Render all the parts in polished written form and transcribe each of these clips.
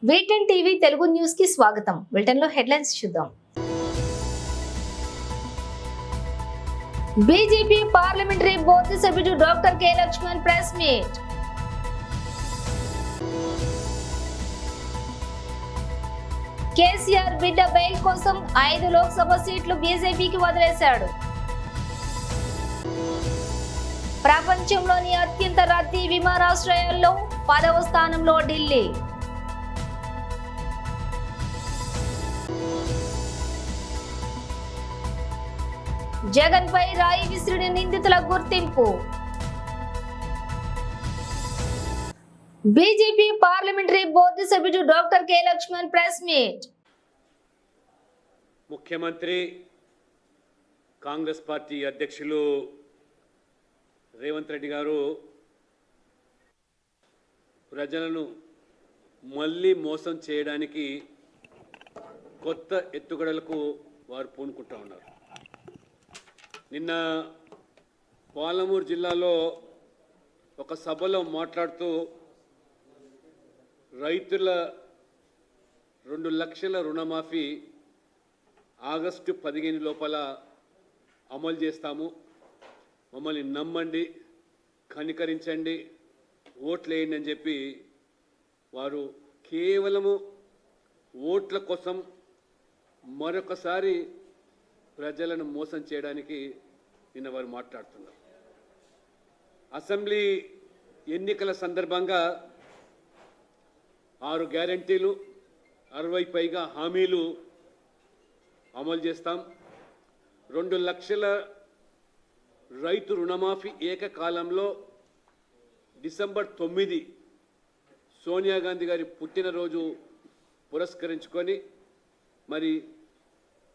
వీటెన్ TV Telugu news కి స్వాగతం. వీటెన్ లో హెడ్లైన్స్ చూద్దాం. బీజేపీ పార్లమెంటరీ బోర్డు సభ్యుడు doctor K Laxman press meet. KCR బిడ్డ బెయిల్ కోసం 5 లోక్సభ సీట్లు బీజేపీకి వదిలేశాడు. ప్రపంచంలోని అత్యంత రద్దీ విమానాశ్రయాల్లో 10వ స్థానంలో ఢిల్లీ. జగన్ పై రాయి విసిరిన నిందితుల గుర్తింపు. బీజేపీ పార్లమెంటరీ బోర్డు సభ్యుడు doctor K Laxman press meet. ముఖ్యమంత్రి కాంగ్రెస్ పార్టీ అధ్యక్షులు రేవంత్ రెడ్డి గారు ప్రజలను మళ్ళీ మోసం చేయడానికి కొత్త ఎత్తుగడలకు వారు పూనుకుంటూ ఉన్నారు. నిన్న పాలమూరు జిల్లాలో ఒక సభలో మాట్లాడుతూ రైతుల 2 లక్షల రుణమాఫీ ఆగస్టు 15 లోపల అమలు చేస్తాము, మమ్మల్ని నమ్మండి, కనికరించండి, ఓట్లు వేయండి అని చెప్పి వారు కేవలము ఓట్ల కోసం మరొకసారి ప్రజలను మోసం చేయడానికి నిన్న వారు మాట్లాడుతున్నారు. అసెంబ్లీ ఎన్నికల సందర్భంగా 6 గ్యారంటీలు, 60 పైగా హామీలు అమలు చేస్తాం, 2 లక్షల రైతు రుణమాఫీ ఏకకాలంలో డిసెంబర్ 9 సోనియా గాంధీ గారి పుట్టినరోజు పురస్కరించుకొని మరి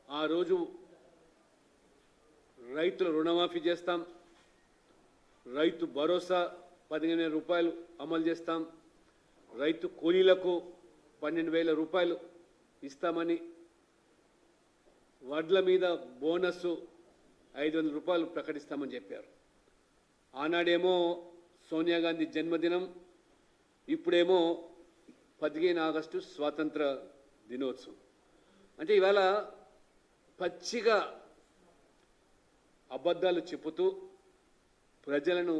ఆ రోజు రైతుల రుణమాఫీ చేస్తాం, రైతు భరోసా 15,000 రూపాయలు అమలు చేస్తాం, రైతు కూలీలకు 12,000 రూపాయలు ఇస్తామని, వడ్ల మీద బోనస్ 500 రూపాయలు ప్రకటిస్తామని చెప్పారు. ఆనాడేమో సోనియా గాంధీ జన్మదినం, ఇప్పుడేమో 15 ఆగస్టు స్వాతంత్ర దినోత్సవం. అంటే ఇవాళ పచ్చిగా అబద్ధాలు చెప్పుతూ ప్రజలను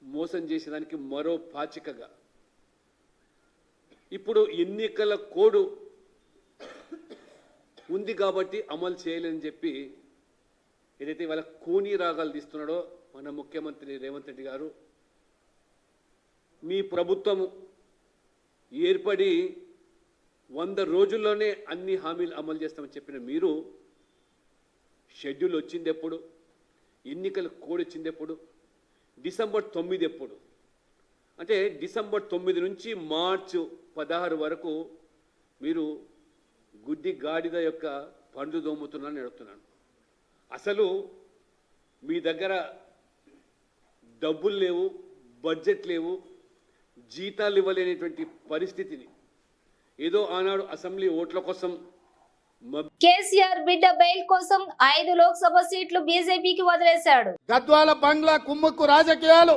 మోసం చేసేదానికి మరో పాచికగా ఇప్పుడు ఎన్నికల కోడ్ ఉంది కాబట్టి అమలు చేయలేని చెప్పి ఏదైతే ఇవాళ కూనీ రాగాలు తీస్తున్నాడో మన ముఖ్యమంత్రి రేవంత్ రెడ్డి గారు, మీ ప్రభుత్వం ఏర్పడి 100 రోజుల్లోనే అన్ని హామీలు అమలు చేస్తామని చెప్పిన మీరు షెడ్యూల్ వచ్చింది ఎప్పుడు, ఎన్నికల కోడ్ వచ్చింది ఎప్పుడు, డిసెంబర్ 9 ఎప్పుడు? అంటే డిసెంబర్ 9 నుంచి మార్చి 16 వరకు మీరు గుడ్డి గాడిద యొక్క పండ్లు దోముతున్నారని అడుగుతున్నాను. అసలు మీ దగ్గర డబ్బులు లేవు, బడ్జెట్ లేవు, జీతాలు ఇవ్వలేనటువంటి పరిస్థితిని ఏదో ఆనాడు అసెంబ్లీ ఓట్ల కోసం కేసీఆర్ బిడ్డ బెయిల్ కోసం 5 లోక్సభ సీట్లు బీజేపీకి వదిలేశాడు. గద్వాల బంగ్లా కుమ్ముక్కు రాజకీయాలు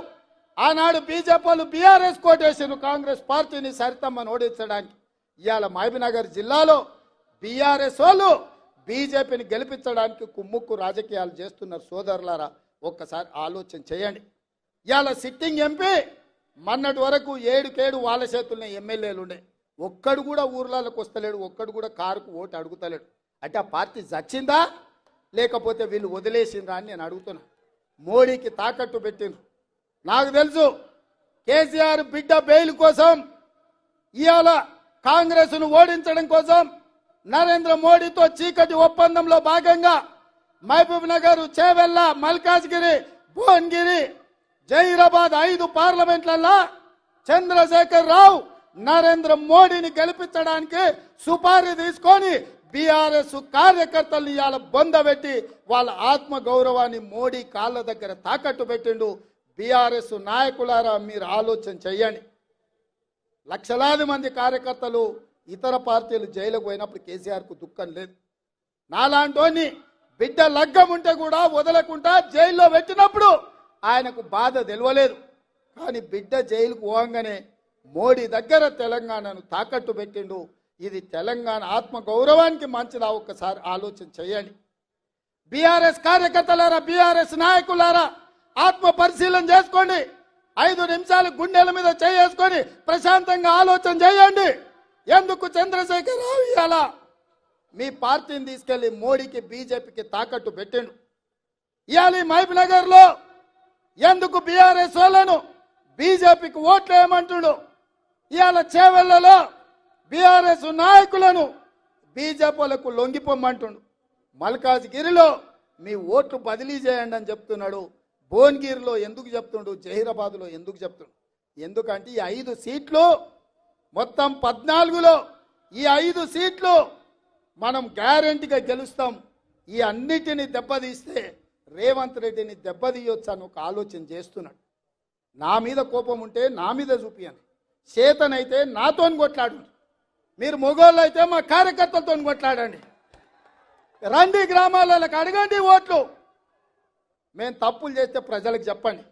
ఆనాడు బీజేపీలు బీఆర్ఎస్ కోటేశారు కాంగ్రెస్ పార్టీని సరితమ్మను ఓడించడానికి. ఇవాళ మహబూబ్నగర్ జిల్లాలో బీఆర్ఎస్ వాళ్ళు బీజేపీని గెలిపించడానికి కుమ్ముక్కు రాజకీయాలు చేస్తున్నారు. సోదరులారా, ఒక్కసారి ఆలోచన చేయండి. ఇవాళ సిట్టింగ్ ఎంపీ మొన్నటి వరకు 7 వాళ్ళ చేతుల్లో ఎమ్మెల్యేలు ఉండే, ఒక్కడు కూడా ఊర్లలోకి వస్తలేడు, ఒక్కడు కూడా కారుకు ఓటు అడుగుతలేడు. అంటే ఆ పార్టీ చచ్చిందా లేకపోతే వీళ్ళు వదిలేసిండ్రా అని నేను అడుగుతున్నా. మోడీకి తాకట్టు పెట్టిండ్రు. నాకు తెలుసు కేసీఆర్ బిడ్డ బెయిల్ కోసం ఇవాళ కాంగ్రెస్ను ఓడించడం కోసం నరేంద్ర మోడీతో చీకటి ఒప్పందంలో భాగంగా మహబూబ్ నగర్, చేవెళ్ళ, మల్కాజ్గిరి, భువనగిరి, జహీరాబాద్ 5 పార్లమెంట్లలో చంద్రశేఖర్ రావు నరేంద్ర మోడీని గెలిపించడానికి సుపారీ తీసుకొని బీఆర్ఎస్ కార్యకర్తల్ని ఇవాళ బొందబెట్టి వాళ్ళ ఆత్మ గౌరవాన్ని మోడీ కాళ్ళ దగ్గర తాకట్టు పెట్టిండు. బీఆర్ఎస్ నాయకులారా, మీరు ఆలోచన చెయ్యండి. లక్షలాది మంది కార్యకర్తలు ఇతర పార్టీలు జైలుకు పోయినప్పుడు కేసీఆర్కు దుఃఖం లేదు. నాలాంటోని బిడ్డ లగ్గం ఉంటే కూడా వదలకుండా జైల్లో పెట్టినప్పుడు ఆయనకు బాధ తెలియలేదు. కానీ బిడ్డ జైలుకు పోగానే మోడీ దగ్గర తెలంగాణను తాకట్టు పెట్టిండు. ఇది తెలంగాణ ఆత్మ గౌరవానికి మంచిదా? ఒక్కసారి ఆలోచన చేయండి. బీఆర్ఎస్ కార్యకర్తలారా, బీఆర్ఎస్ నాయకులారా, ఆత్మ పరిశీలన చేసుకోండి. 5 నిమిషాలు గుండెల మీద చేసుకొని ప్రశాంతంగా ఆలోచన చేయండి. ఎందుకు చంద్రశేఖర్ రావు ఇవాళ మీ పార్టీని తీసుకెళ్లి మోడీకి బీజేపీకి తాకట్టు పెట్టిండు? ఇవాళ మహబూబ్ నగర్ లో ఎందుకు బీఆర్ఎస్ వాళ్ళను బీజేపీకి ఓట్లు వేయమంటుడు? ఇవాళ చేవెళ్లలో బీఆర్ఎస్ నాయకులను బీజేపీలకు లొంగిపోమంటుండు. మల్కాజ్గిరిలో మీ ఓట్లు బదిలీ చేయండి అని చెప్తున్నాడు. భువనగిరిలో ఎందుకు చెప్తుండు? జహీరాబాద్లో ఎందుకు చెప్తుండు? ఎందుకంటే ఈ 5 సీట్లు మొత్తం 14లో ఈ 5 సీట్లు మనం గ్యారెంటీగా గెలుస్తాం. ఈ అన్నిటిని దెబ్బతీస్తే రేవంత్ రెడ్డిని దెబ్బతీయొచ్చు అని ఒక ఆలోచన చేస్తున్నాడు. నా మీద కోపం ఉంటే నా మీద చూపియండి, చేతనైతే నాతో కొట్లాడు. మీరు మొగోళ్ళు అయితే మా కార్యకర్తలతో కొట్లాడండి. రండి గ్రామాలకు అడగండి ఓట్లు. మేము తప్పులు చేస్తే ప్రజలకు చెప్పండి.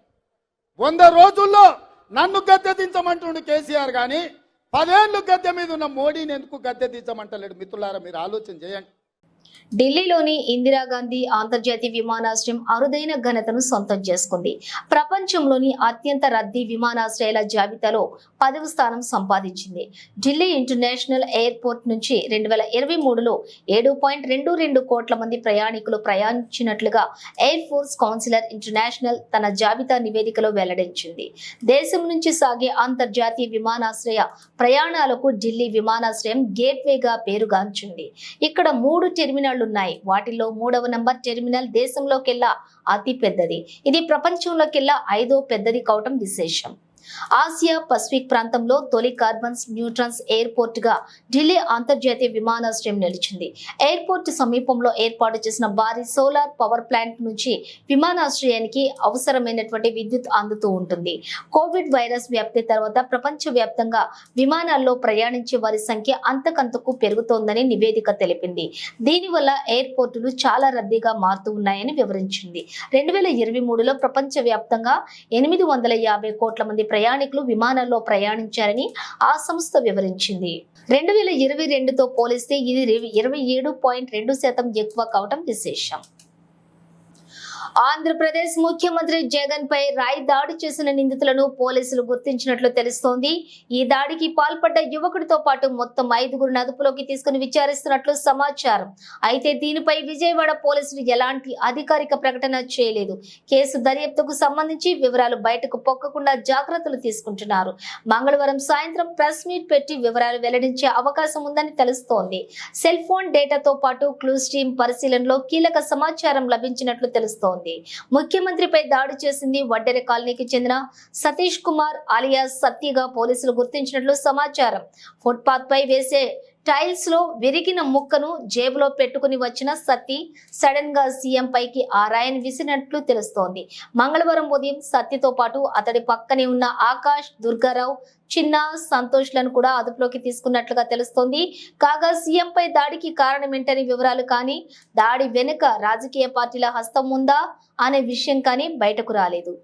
100 రోజుల్లో నన్ను గద్దె దించమంటుండు కేసీఆర్, కానీ 10 ఏళ్ళు గద్దె మీద ఉన్న మోడీని ఎందుకు గద్దె దించమంటలేడు? మిత్రులారా, మీరు ఆలోచన చేయండి. ఢిల్లీలోని ఇందిరాగాంధీ అంతర్జాతీయ విమానాశ్రయం అరుదైన ఘనతను సొంతం చేసుకుంది. ప్రపంచంలోని అత్యంత రద్దీ విమానాశ్రయాల జాబితాలో 10వ స్థానం సంపాదించింది. ఢిల్లీ ఇంటర్నేషనల్ ఎయిర్పోర్ట్ నుంచి 2023లో 7.22 కోట్ల మంది ప్రయాణికులు ప్రయాణించినట్లుగా ఎయిర్ ఫోర్స్ కౌన్సిలర్ ఇంటర్నేషనల్ తన జాబితా నివేదికలో వెల్లడించింది. దేశం నుంచి సాగే అంతర్జాతీయ విమానాశ్రయ ప్రయాణాలకు ఢిల్లీ విమానాశ్రయం గేట్వేగా పేరుగాంచింది. ఇక్కడ 3 టెర్మినల్ ఉన్నాయి. వాటిల్లో 3వ నంబర్ టెర్మినల్ దేశంలోకెల్లా అతి పెద్దది. ఇది ప్రపంచంలోకెల్లా 5వ పెద్దది కావటం విశేషం. ఆసియా పసిఫిక్ ప్రాంతంలో తొలి కార్బన్ న్యూట్రన్స్ ఎయిర్పోర్ట్ గా ఢిల్లీ అంతర్జాతీయ విమానాశ్రయం నిలిచింది. ఎయిర్పోర్ట్ సమీపంలో ఏర్పాటు చేసిన భారీ సోలార్ పవర్ ప్లాంట్ నుంచి విమానాశ్రయానికి అవసరమైనటువంటి విద్యుత్ అందుతూ ఉంటుంది. కోవిడ్ వైరస్ వ్యాప్తి తర్వాత ప్రపంచ వ్యాప్తంగా విమానాల్లో ప్రయాణించే వారి సంఖ్య అంతకంతకు పెరుగుతోందని నివేదిక తెలిపింది. దీనివల్ల ఎయిర్పోర్టులు చాలా రద్దీగా మారుతూ ఉన్నాయని వివరించింది. 2023లో ప్రపంచ వ్యాప్తంగా 850 కోట్ల మంది ప్రయాణికులు విమానాల్లో ప్రయాణించారని ఆ సంస్థ వివరించింది. 2022తో పోలిస్తే ఇది 27.2% ఎక్కువ కావటం విశేషం. ఆంధ్రప్రదేశ్ ముఖ్యమంత్రి జగన్ పై రాయి దాడి చేసిన నిందితులను పోలీసులు గుర్తించినట్లు తెలుస్తోంది. ఈ దాడికి పాల్పడ్డ యువకుడితో పాటు మొత్తం 5గురిని అదుపులోకి తీసుకుని విచారిస్తున్నట్లు సమాచారం. అయితే దీనిపై విజయవాడ పోలీసులు ఎలాంటి అధికారిక ప్రకటన చేయలేదు. కేసు దర్యాప్తుకు సంబంధించి వివరాలు బయటకు పొక్కకుండా జాగ్రత్తలు తీసుకుంటున్నారు. మంగళవారం సాయంత్రం ప్రెస్ మీట్ పెట్టి వివరాలు వెల్లడించే అవకాశం ఉందని తెలుస్తోంది. సెల్ ఫోన్ డేటాతో పాటు క్లూస్ టీమ్ పరిశీలనలో కీలక సమాచారం లభించినట్లు తెలుస్తోంది. ముఖ్యమంత్రిపై దాడి చేసింది వడ్డెర కాలనీకి చెందిన సతీష్ కుమార్ అలియాస్ సత్యగా పోలీసులు గుర్తించినట్లు సమాచారం. ఫుట్పాత్ పై వేసే టైల్స్ లో విరిగిన ముక్కను జేబులో పెట్టుకుని వచ్చిన సత్తి సడన్ గా సీఎం పైకి ఆ రాయిని విసిరినట్లు తెలుస్తోంది. మంగళవారం ఉదయం సత్తితో పాటు అతడి పక్కనే ఉన్న ఆకాష్, దుర్గారావు, చిన్న, సంతోష్ లను కూడా అదుపులోకి తీసుకున్నట్లుగా తెలుస్తోంది. కాగా సీఎం పై దాడికి కారణమేంటని వివరాలు కానీ, దాడి వెనుక రాజకీయ పార్టీల హస్తం ఉందా అనే విషయం కానీ బయటకు రాలేదు.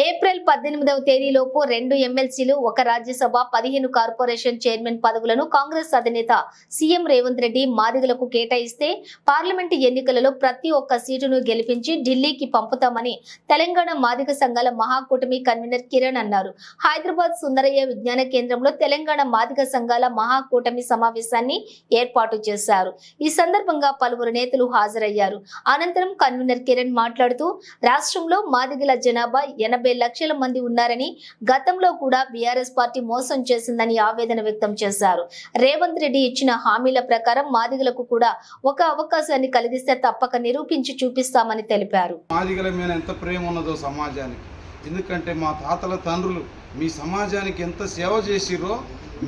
ఏప్రిల్ 18వ తేదీలోపు 2 ఎమ్మెల్సీలు, 1 రాజ్యసభ, 15 కార్పొరేషన్ చైర్మన్ పదవులను కాంగ్రెస్ అధినేత సీఎం రేవంత్ రెడ్డి మాదిగలకు కేటాయిస్తే పార్లమెంటు ఎన్నికలలో ప్రతి ఒక్క సీటును గెలిపించి ఢిల్లీకి పంపుతామని తెలంగాణ మాదిగ సంఘాల మహాకూటమి కన్వీనర్ కిరణ్ అన్నారు. హైదరాబాద్ సుందరయ్య విజ్ఞాన కేంద్రంలో తెలంగాణ మాదిగ సంఘాల మహాకూటమి సమావేశాన్ని ఏర్పాటు చేశారు. ఈ సందర్భంగా పలువురు నేతలు హాజరయ్యారు. అనంతరం కన్వీనర్ కిరణ్ మాట్లాడుతూ రాష్ట్రంలో మాదిగల జనాభా 80 లక్షల మంది ఉన్నారని, గతంలో కూడా బీఆర్ఎస్ పార్టీ మోసం చేసిందని ఆవేదన వ్యక్తం చేశారు. రేవంత్ రెడ్డి ఇచ్చిన హామీల ప్రకారం మాదిగలకు కూడా ఒక అవకాశాన్ని కలిగిస్తే తప్పక నిరూపించి చూపిస్తామని తెలిపారు. మాదిగల మీద ఎంత ప్రేమ ఉన్నదో సమాజానికి, ఎందుకంటే మా తాతల తండ్రులు మీ సమాజానికి ఎంత సేవ చేసిరో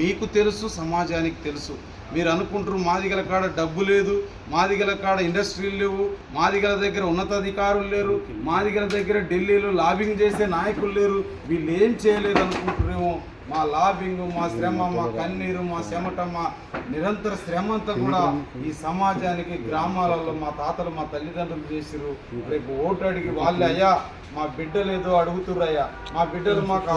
మీకు తెలుసు, సమాజానికి తెలుసు. మీరు అనుకుంటారు మాదిగల కాడ డబ్బు లేదు, మాదిగల కాడ ఇండస్ట్రీలు లేవు, మాదిగల దగ్గర ఉన్నతాధికారులు లేరు, మాదిగల దగ్గర ఢిల్లీలో లాబింగ్ చేసే నాయకులు లేరు, వీళ్ళు ఏం చేయలేదు అనుకుంటారేమో. మా లాబింగ్, మా శ్రమ, మా కన్నీరు, మా చెమట, మా నిరంతర శ్రమ అంతా కూడా ఈ సమాజానికి, గ్రామాలలో మా తాతలు, మా తల్లిదండ్రులు చేసిరు. రేపు ఓటు అడిగి వాళ్ళే, అయ్యా మా బిడ్డలు ఏదో అడుగుతుర్రయ్యా, మా బిడ్డలు మాకు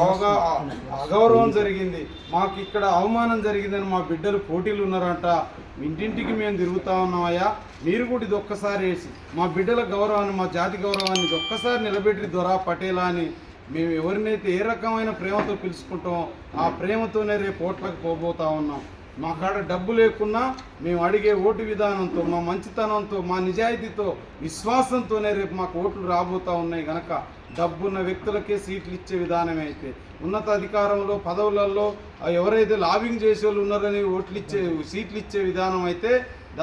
అగౌరవం జరిగింది, మాకు ఇక్కడ అవమానం జరిగిందని మా బిడ్డలు పోటీలు ఉన్నారంట, ఇంటింటికి మేము తిరుగుతా ఉన్నామయ్యా, మీరు కూడా ఇది ఒక్కసారి వేసి మా బిడ్డల గౌరవాన్ని, మా జాతి గౌరవాన్ని ఇది ఒక్కసారి నిలబెట్టి దొరా పటేలా అని మేము ఎవరినైతే ఏ రకమైన ప్రేమతో పిలుచుకుంటామో ఆ ప్రేమతోనే రేపు ఓట్లకు పోబోతా ఉన్నాం. మా కాడ డబ్బు లేకున్నా మేము అడిగే ఓటు విధానంతో, మా మంచితనంతో, మా నిజాయితీతో, విశ్వాసంతోనే రేపు మాకు ఓట్లు రాబోతూ ఉన్నాయి. కనుక డబ్బున్న వ్యక్తులకే సీట్లు ఇచ్చే విధానమే అయితే, ఉన్నత అధికారంలో పదవులలో ఎవరైతే లాబింగ్ చేసే వాళ్ళు ఉన్నారని సీట్లు ఇచ్చే విధానం అయితే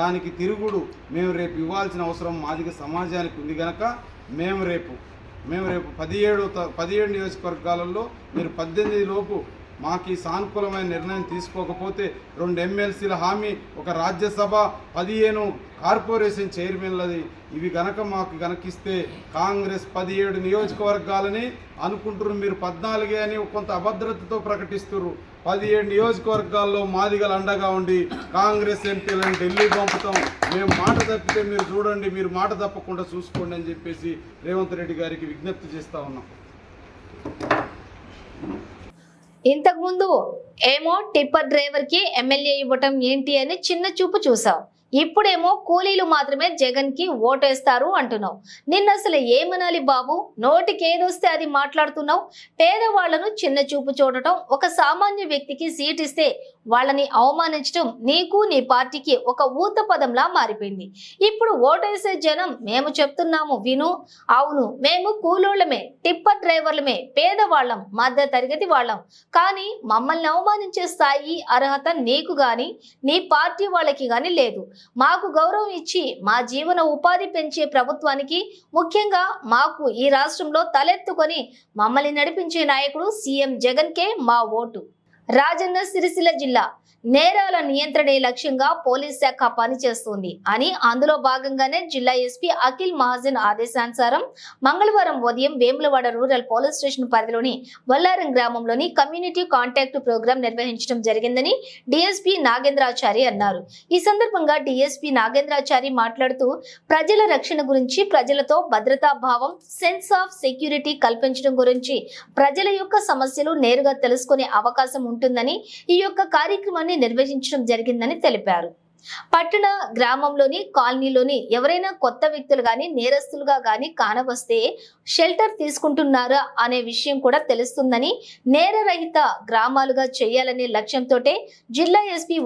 దానికి తిరుగుడు మేము రేపు ఇవ్వాల్సిన అవసరం మాదిగ సమాజానికి ఉంది. కనుక మేము రేపు 17 నియోజకవర్గాలలో మీరు 18 లోపు మాకు ఈ సానుకూలమైన నిర్ణయం తీసుకోకపోతే 2 ఎమ్మెల్సీల హామీ, ఒక రాజ్యసభ, 15 కార్పొరేషన్ చైర్మన్లది ఇవి మాకు ఇస్తే కాంగ్రెస్ 17 నియోజకవర్గాలని అనుకుంటున్నారు. మీరు 14 అని కొంత అభద్రతతో ప్రకటిస్తున్నారు. 17 నియోజకవర్గాల్లో మాదిగలు అండగా ఉండి కాంగ్రెస్ ఎంపీలను ఢిల్లీ పంపుతాం. మేము మాట తప్పితే మీరు చూడండి, మీరు మాట తప్పకుండా చూసుకోండి అని చెప్పేసి రేవంత్ రెడ్డి గారికి విజ్ఞప్తి చేస్తా ఉన్నాం. ఇంతకుముందు ఏమో టిప్పర్ డ్రైవర్ కి ఎమ్మెల్యే ఇవ్వటం ఏంటి అని చిన్న చూపు చూసావు, ఇప్పుడేమో కూలీలు మాత్రమే జగన్ కి ఓటేస్తారు అంటున్నావు. నిన్న అసలు ఏమనాలి బాబు, నోటికి ఏదొస్తే అది మాట్లాడుతున్నావు. పేదవాళ్లను చిన్న చూపు చూడటం, ఒక సామాన్య వ్యక్తికి సీట్ ఇస్తే వాళ్ళని అవమానించడం నీకు నీ పార్టీకి ఒక ఊత పదంలా మారిపోయింది. ఇప్పుడు ఓటేసే జనం మేము చెప్తున్నాము విను. అవును, మేము కూలోళ్ళమే, టిప్పర్ డ్రైవర్లమే, పేదవాళ్ళం, మధ్య తరగతి వాళ్ళం. కానీ మమ్మల్ని అవమానించే స్థాయి, అర్హత నీకు గాని నీ పార్టీ వాళ్ళకి గాని లేదు. మాకు గౌరవం ఇచ్చి మా జీవన ఉపాధి పెంచే ప్రభుత్వానికి, ముఖ్యంగా మాకు ఈ రాష్ట్రంలో తలెత్తుకొని మమ్మల్ని నడిపించే నాయకుడు సీఎం జగన్ కే మా ఓటు. రాజన్న సిరిసిల్ల జిల్లా నేరాల నియంత్రణే లక్ష్యంగా పోలీస్ శాఖ పనిచేస్తుంది అని, అందులో భాగంగానే జిల్లా ఎస్పీ అఖిల్ మహాజన్ ఆదేశానుసారం మంగళవారం ఉదయం వేములవాడ రూరల్ పోలీస్ స్టేషన్ పరిధిలోని వల్లారం గ్రామంలోని కమ్యూనిటీ కాంటాక్ట్ ప్రోగ్రాం నిర్వహించడం జరిగిందని డిఎస్పీ నాగేంద్రాచారి అన్నారు. ఈ సందర్భంగా డిఎస్పీ నాగేంద్రాచారి మాట్లాడుతూ ప్రజల రక్షణ గురించి, ప్రజలతో భద్రతా భావం, సెన్స్ ఆఫ్ సెక్యూరిటీ కల్పించడం గురించి, ప్రజల యొక్క సమస్యలు నేరుగా తెలుసుకునే అవకాశం ఉంటుందని ఈ యొక్క కార్యక్రమాన్ని నిర్వహించడం జరిగిందని తెలిపారు. పట్టణ, గ్రామంలోని, కాలనీలోని ఎవరైనా కొత్త వ్యక్తులు గాని నేరస్తులుగా గాని కానవస్తే షెల్టర్ తీసుకుంటున్నారా అనే విషయం కూడా తెలుస్తుందని, నేరరహిత గ్రామాలుగా చేయాలనే లక్ష్యంతోటే జిల్లా ఎస్పీ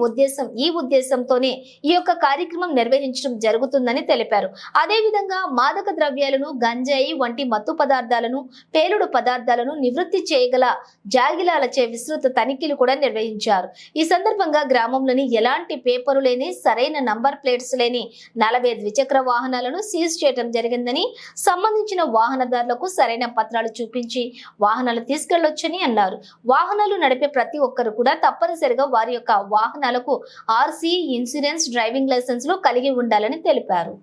ఈ ఉద్దేశంతోనే ఈ యొక్క కార్యక్రమం నిర్వహించడం జరుగుతుందని తెలిపారు. అదేవిధంగా మాదక ద్రవ్యాలను, గంజాయి వంటి మత్తు పదార్థాలను, పేలుడు పదార్థాలను నివృత్తి చేయగల జాగిలాలచే విస్తృత తనిఖీలు కూడా నిర్వహించారు. ఈ సందర్భంగా గ్రామంలోని ఎలాంటి పేపరు లేని, సరైన నంబర్ ప్లేట్స్ లేని 40 ద్విచక్ర వాహనాలను సీజ్ చేయడం జరిగిందని, సంబంధించిన వాహనదారులకు సరైన పత్రాలు చూపించి వాహనాలు తీసుకెళ్లొచ్చని అన్నారు. వాహనాలు నడిపే ప్రతి ఒక్కరు కూడా తప్పనిసరిగా వారి యొక్క వాహనాలకు ఆర్సీ, ఇన్సూరెన్స్, డ్రైవింగ్ లైసెన్స్లు కలిగి ఉండాలని తెలిపారు.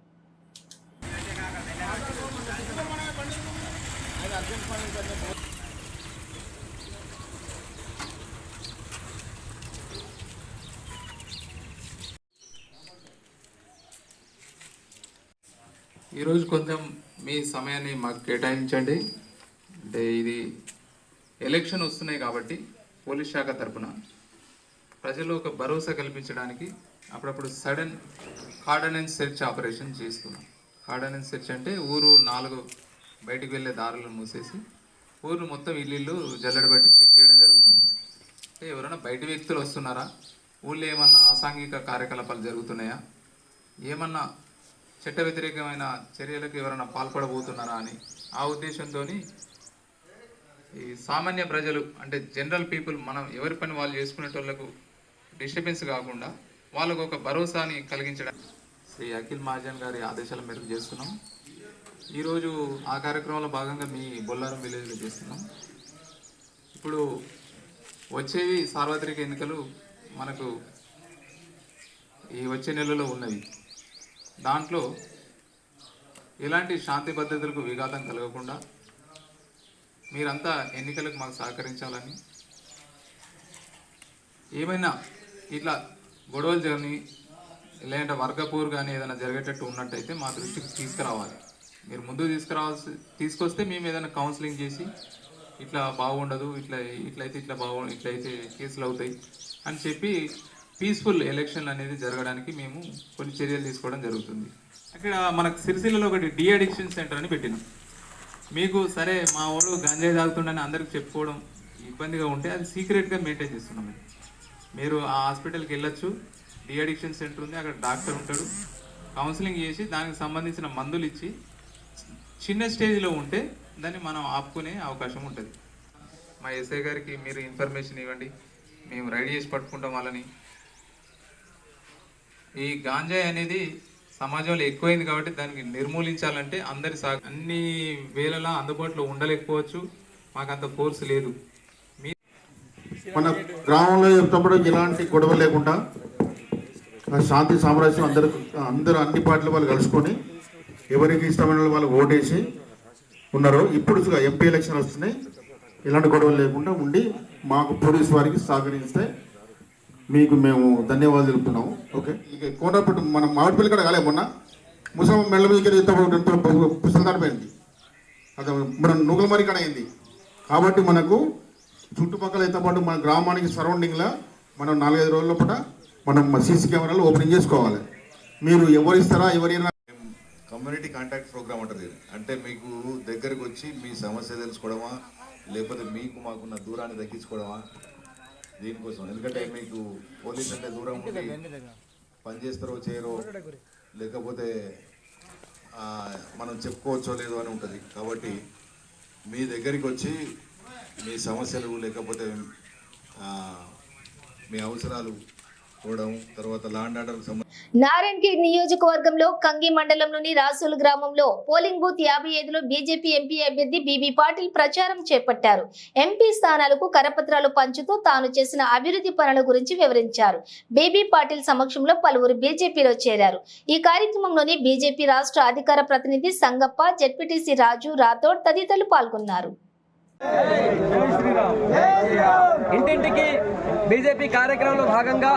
ఈరోజు కొంచెం మీ సమయాన్ని మాకు కేటాయించండి. అంటే ఇది ఎలక్షన్ వస్తున్నాయి కాబట్టి పోలీస్ శాఖ తరఫున ప్రజలు ఒక భరోసా కల్పించడానికి అప్పుడప్పుడు సడన్ కార్డనెన్స్ సెర్చ్ ఆపరేషన్ చేస్తున్నాం. కార్డనెన్స్ సెర్చ్ అంటే ఊరు 4 బయటికి వెళ్ళే దారులను మూసేసి ఊరు మొత్తం ఇల్లు జల్లెడ బట్టి చెక్ చేయడం జరుగుతుంది. అంటే ఎవరైనా బయట వ్యక్తులు వస్తున్నారా, ఊళ్ళో ఏమన్నా అసాంఘిక కార్యకలాపాలు జరుగుతున్నాయా, ఏమన్నా చట్ట వ్యతిరేకమైన చర్యలకు ఎవరైనా పాల్పడబోతున్నారా అని ఆ ఉద్దేశంతో ఈ సామాన్య ప్రజలు అంటే జనరల్ పీపుల్, మనం ఎవరి పని వాళ్ళు చేసుకునేటోళ్లకు డిస్టర్బెన్స్ కాకుండా వాళ్ళకు ఒక భరోసాని కలిగించడం శ్రీ అఖిల్ మహాజన్ గారి ఆదేశాల మేరకు చేస్తున్నాం. ఈరోజు ఆ కార్యక్రమంలో భాగంగా మీ బొల్లారం విలేజ్లో చేస్తున్నాం. ఇప్పుడు వచ్చేవి సార్వత్రిక ఎన్నికలు మనకు ఈ వచ్చే నెలలో ఉన్నవి. దాంట్లో ఎలాంటి శాంతి భద్రతలకు విఘాతం కలగకుండా మీరంతా ఎన్నికలకు మాకు సహకరించాలని, ఏమైనా ఇట్లా గొడవలు కానీ లేదంటే వర్గపూర్ కానీ ఏదైనా జరిగేటట్టు ఉన్నట్టయితే మా దృష్టికి తీసుకురావాలి. మీరు ముందు తీసుకొస్తే మేము ఏదైనా కౌన్సిలింగ్ చేసి ఇట్లా బాగుండదు, ఇట్లయితే కేసులు అవుతాయి అని చెప్పి పీస్ఫుల్ ఎలక్షన్ అనేది జరగడానికి మేము కొన్ని చర్యలు తీసుకోవడం జరుగుతుంది. అక్కడ మనకు సిరిసిల్లలో ఒకటి డి అడిక్షన్ సెంటర్ అని పెట్టినాం. మీకు సరే మా వాళ్ళు గంజాయి తాగుతుండని అందరికి చెప్పుకోవడం ఇబ్బందిగా ఉంటే అది సీక్రెట్గా మెయింటైన్ చేస్తున్నాం. మీరు ఆ హాస్పిటల్కి వెళ్ళొచ్చు, డి అడిక్షన్ సెంటర్ ఉంది, అక్కడ డాక్టర్ ఉంటాడు, కౌన్సిలింగ్ చేసి దానికి సంబంధించిన మందులు ఇచ్చి చిన్న స్టేజ్లో ఉంటే దాన్ని మనం ఆపుకునే అవకాశం ఉంటుంది. మా ఎస్ఐ గారికి మీరు ఇన్ఫర్మేషన్ ఇవ్వండి, మేము రెడీ చేసి పట్టుకుంటాం వాళ్ళని. ఈ గాంజాయి అనేది సమాజంలో ఎక్కువైంది కాబట్టి దానికి నిర్మూలించాలంటే అందరి అన్ని వేళలా అందుబాటులో ఉండలేకపోవచ్చు, మాకంత ఫోర్స్ లేదు. మన గ్రామంలో చెప్తాడు ఎలాంటి గొడవ లేకుండా శాంతి సామ్రాజ్యం అందరూ అన్ని పార్టీల వాళ్ళు కలుసుకొని ఎవరికి ఇష్టమైన వాళ్ళు ఓటేసి ఉన్నారు. ఇప్పుడు ఎంపీ ఎలక్షన్ వస్తున్నాయి, ఎలాంటి గొడవలు లేకుండా ఉండి మాకు పోలీసు వారికి సహకరిస్తే మీకు మేము ధన్యవాదాలు తెలుపుతున్నాము. ఓకే, ఇక కోనపట్టు మనం మామిడిపల్లి కూడా కాలే మొన్న ముసలం మెల్ల మీద పుస్తకాడిపోయింది, అది మన నూకలమరి కాడ అయింది. కాబట్టి మనకు చుట్టుపక్కల అయితే పాటు మన గ్రామానికి సరౌండింగ్లో మనం 4-5 రోజుల పూట మనం సీసీ కెమెరాలు ఓపెనింగ్ చేసుకోవాలి. మీరు ఎవరిస్తారా ఎవరైనా కమ్యూనిటీ కాంటాక్ట్ ప్రోగ్రామ్ ఉంటుంది. అంటే మీకు దగ్గరకు వచ్చి మీ సమస్య తెలుసుకోవడమా, లేకపోతే మీకు మాకున్న దూరాన్ని తగ్గించుకోవడమా, దీనికోసం. ఎందుకంటే మీకు పోలీస్ అంటే దూరం ఉండి పనిచేస్తారో చేయరో, లేకపోతే మనం చెప్పుకోవచ్చో లేదో అని ఉంటుంది. కాబట్టి మీ దగ్గరికి వచ్చి మీ సమస్యలు లేకపోతే మీ అవసరాలు చూడడం, తర్వాత లాండ్ ఆర్డర్కి సంబంధించి నారాయణఖేడ్ నియోజకవర్గంలో కంగి మండలంలోని రాసోల్ గ్రామంలో పోలింగ్ బూత్ 55లో బీజేపీ ఎంపీ అభ్యర్థి బీబీ పాటిల్ ప్రచారం చేపట్టారు. ఎంపీ స్థానాలకు కరపత్రాలు పంచుతూ తాను చేసిన అభివృద్ధి పనుల గురించి వివరించారు. బీబీ పాటిల్ సమక్షంలో పలువురు బీజేపీలో చేరారు. ఈ కార్యక్రమంలోని బీజేపీ రాష్ట్ర అధికార ప్రతినిధి సంగప్ప, జెడ్పీటీసీ రాజు రాథోడ్ తదితరులు పాల్గొన్నారు. ఇంటింటికి బీజేపీ కార్యక్రమంలో భాగంగా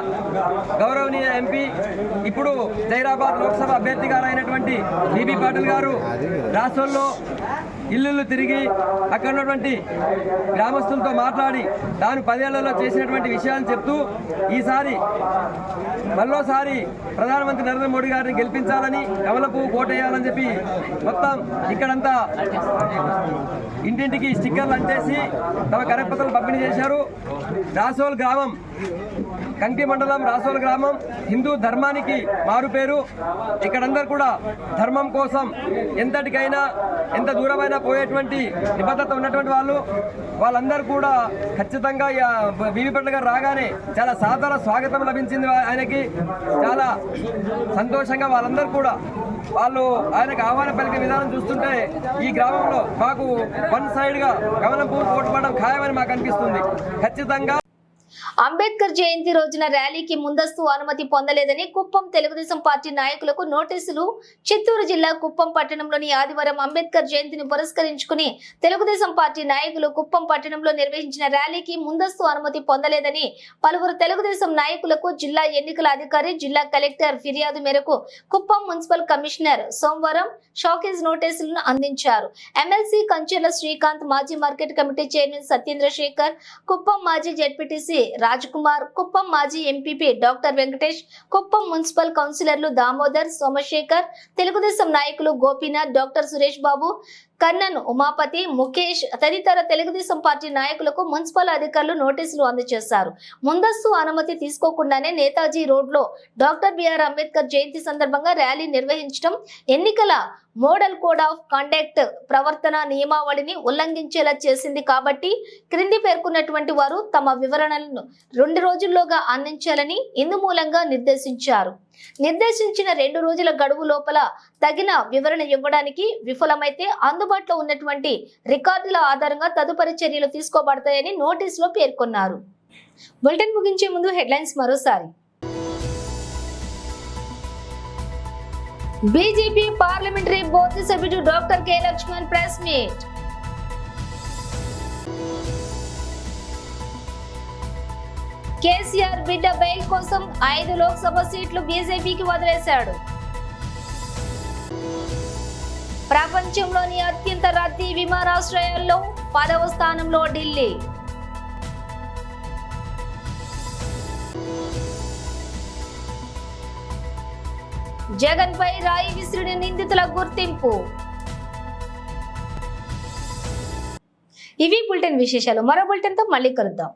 గౌరవనీయ ఎంపీ ఇప్పుడు జైరాబాద్ లోక్సభ అభ్యర్థి గారు అయినటువంటి బీబీ పాటిల్ గారు రాష్ట్రంలో ఇల్లు తిరిగి అక్కడ ఉన్నటువంటి గ్రామస్తులతో మాట్లాడి తాను 10 ఏళ్లలో చేసినటువంటి విషయాలను చెప్తూ ఈసారి మరోసారి ప్రధానమంత్రి నరేంద్ర మోడీ గారిని గెలిపించాలని, కమలపు కోటేయాలని చెప్పి మొత్తం ఇక్కడంతా ఇంటింటికి స్టిక్కర్లు అంటేసి తమ కరపత్రాలు పంపిణీ చేశారు. రాసోల్ గ్రామం, కంకి మండలం రాసోల్ గ్రామం హిందూ ధర్మానికి మారుపేరు. ఇక్కడందరూ కూడా ధర్మం కోసం ఎంతటికైనా ఎంత దూరమైనా పోయేటువంటి నిబద్ధత ఉన్నటువంటి వాళ్ళందరూ కూడా ఖచ్చితంగా బీబీ పాటిల్ గారు రాగానే చాలా సాదర స్వాగతం లభించింది. ఆయనకి చాలా సంతోషంగా వాళ్ళందరూ కూడా ఆయనకు ఆహ్వానం పలికే విధానం చూస్తుంటే ఈ గ్రామంలో మాకు వన్ సైడ్ గా గమనంపూర్ ఓటు పడడం ఖాయమని మాకు అనిపిస్తుంది. ఖచ్చితంగా అంబేద్కర్ జయంతి రోజున ర్యాలీకి ముందస్తు అనుమతి పొందలేదని కుప్పం తెలుగుదేశం పార్టీ నాయకులకు నోటీసులు. చిత్తూరు జిల్లా కుప్పం పట్టణంలోని ఆదివారం అంబేద్కర్ జయంతిని పురస్కరించుకుని తెలుగుదేశం పార్టీ నాయకులు కుప్పం పట్టణంలో నిర్వహించిన ర్యాలీకి ముందస్తు అనుమతి పొందలేదని పలువురు తెలుగుదేశం నాయకులకు జిల్లా ఎన్నికల అధికారి, జిల్లా కలెక్టర్ ఫిర్యాదు మేరకు కుప్పం మున్సిపల్ కమిషనర్ సోమవారం షాకేజ్ నోటీసులను అందించారు. ఎమ్మెల్సీ కంచెల శ్రీకాంత్, మాజీ market committee chairman Satyendra Sekhar, Kuppam మాజీ జెడ్పీటీసీ రాజ్కుమార్, కుప్పం మాజీ MPP doctor Venkatesh, Kuppam municipal కౌన్సిలర్లు దామోదర్, సోమశేఖర్, తెలుగుదేశం నాయకులు గోపీనాథ్, డాక్టర్ సురేష్ బాబు, కన్నన్, ఉమాపతి, ముఖేష్ తదితర తెలుగుదేశం పార్టీ నాయకులకు మున్సిపల్ అధికారులు నోటీసులు అందజేశారు. ముందస్తు అనుమతి తీసుకోకుండానే నేతాజీ రోడ్లో డాక్టర్ బిఆర్ అంబేద్కర్ జయంతి సందర్భంగా ర్యాలీ నిర్వహించడం ఎన్నికల మోడల్ కోడ్ ఆఫ్ కండక్ట్ ప్రవర్తన నియమావళిని ఉల్లంఘించేలా చేసింది. కాబట్టి క్రింది పేర్కొన్నటువంటి వారు తమ వివరణలను 2 రోజుల్లోగా అందించాలని ఇందు మూలంగా నిర్దేశించారు. నిర్దేశించిన 2 రోజుల గడువు లోపల తగిన వివరణ ఇవ్వడానికి విఫలమైతే అందుబాటులో ఉన్నటువంటి రికార్డుల ఆధారంగా తదుపరి చర్యలు తీసుకోబడతాయని నోటీసులో పేర్కొన్నారు. బులెటిన్ ముగించే ముందు హెడ్లైన్స్ మరోసారి. బీజేపీ పార్లమెంటరీ బోర్డు సభ్యుడు doctor K Laxman press meet. KCR బిడ్డ బెయిల్ కోసం 5 లోక్సభ సీట్లు బీజేపీకి వదిలేశాడు. ప్రపంచంలోని అత్యంత రద్దీ విమానాశ్రయాల్లో 10వ స్థానంలో ఢిల్లీ. జగన్ పై రాయి విసిరిన నిందితుల గుర్తింపు. ఇవి బులెటిన్ విశేషాలు. మరో బులెటిన్ తో మళ్ళీ కలుద్దాం.